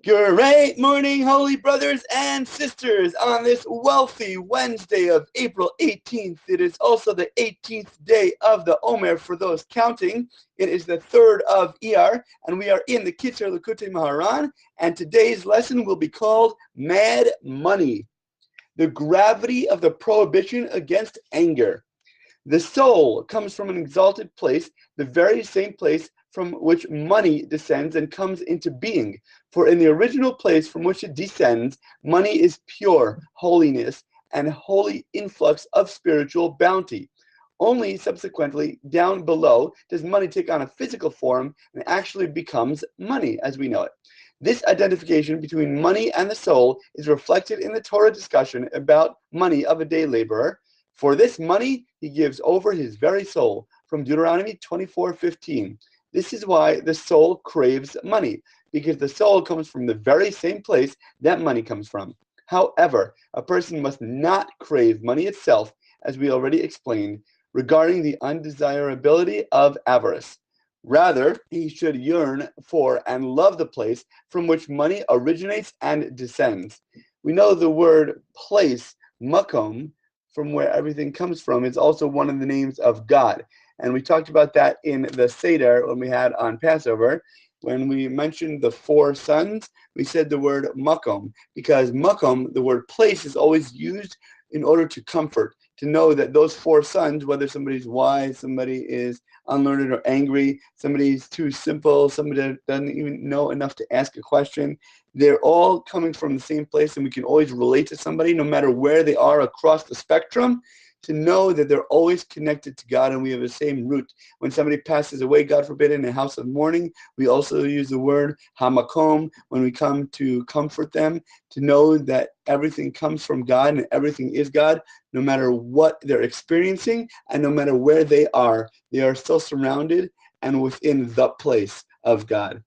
Great morning, holy brothers and sisters, on this wealthy Wednesday of April 18th. It is also the 18th day of the Omer for those counting. It is the 3rd of Iyar, and we are in the Kitzur Likutei Moharan, and today's lesson will be called Mad Money, the gravity of the prohibition against anger. The soul comes from an exalted place, the very same place from which money descends and comes into being. For in the original place from which it descends, money is pure holiness and holy influx of spiritual bounty. Only subsequently, down below, does money take on a physical form and actually becomes money as we know it. This identification between money and the soul is reflected in the Torah discussion about money of a day laborer. For this money, he gives over his very soul, from Deuteronomy 24:15. This is why the soul craves money, because the soul comes from the very same place that money comes from. However, a person must not crave money itself, as we already explained, regarding the undesirability of avarice. Rather, he should yearn for and love the place from which money originates and descends. We know the word place, makom, from where everything comes from, is also one of the names of God. And we talked about that in the Seder when we had on Passover. When we mentioned the 4 sons, we said the word makom, because makom, the word place, is always used in order to comfort, to know that those 4 sons, whether somebody's wise, somebody is unlearned or angry, somebody's too simple, somebody doesn't even know enough to ask a question, they're all coming from the same place, and we can always relate to somebody no matter where they are across the spectrum, to know that they're always connected to God and we have the same root. When somebody passes away, God forbid, in a house of mourning, we also use the word hamakom when we come to comfort them, to know that everything comes from God and everything is God, no matter what they're experiencing and no matter where they are still surrounded and within the place of God.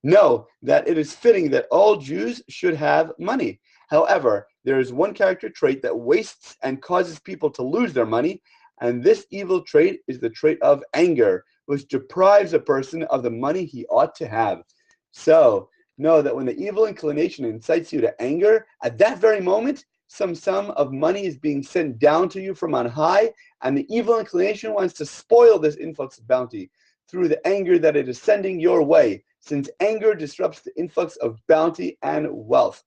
Know that it is fitting that all Jews should have money. However, there is one character trait that wastes and causes people to lose their money, and this evil trait is the trait of anger, which deprives a person of the money he ought to have. So, know that when the evil inclination incites you to anger, at that very moment, some sum of money is being sent down to you from on high, and the evil inclination wants to spoil this influx of bounty through the anger that it is sending your way, since anger disrupts the influx of bounty and wealth.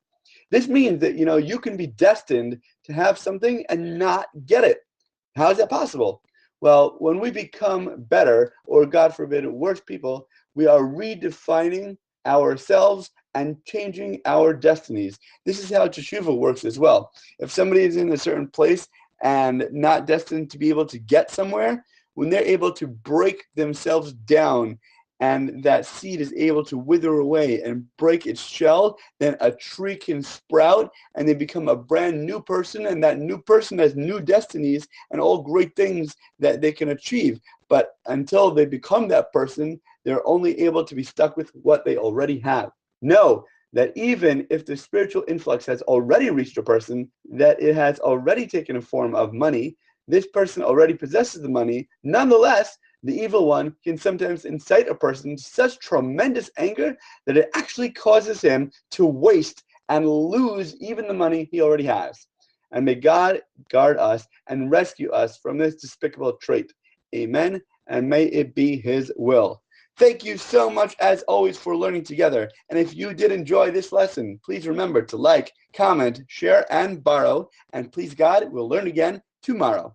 This means that, you can be destined to have something and not get it. How is that possible? Well, when we become better, or God forbid, worse people, we are redefining ourselves and changing our destinies. This is how teshuva works as well. If somebody is in a certain place and not destined to be able to get somewhere, when they're able to break themselves down and that seed is able to wither away and break its shell, then a tree can sprout and they become a brand new person, and that new person has new destinies and all great things that they can achieve. But until they become that person, they're only able to be stuck with what they already have. Know that even if the spiritual influx has already reached a person, that it has already taken a form of money, this person already possesses the money, nonetheless, the evil one can sometimes incite a person to such tremendous anger that it actually causes him to waste and lose even the money he already has. And may God guard us and rescue us from this despicable trait. Amen, and may it be His will. Thank you so much, as always, for learning together. And if you did enjoy this lesson, please remember to like, comment, share, and borrow. And please God, we'll learn again tomorrow.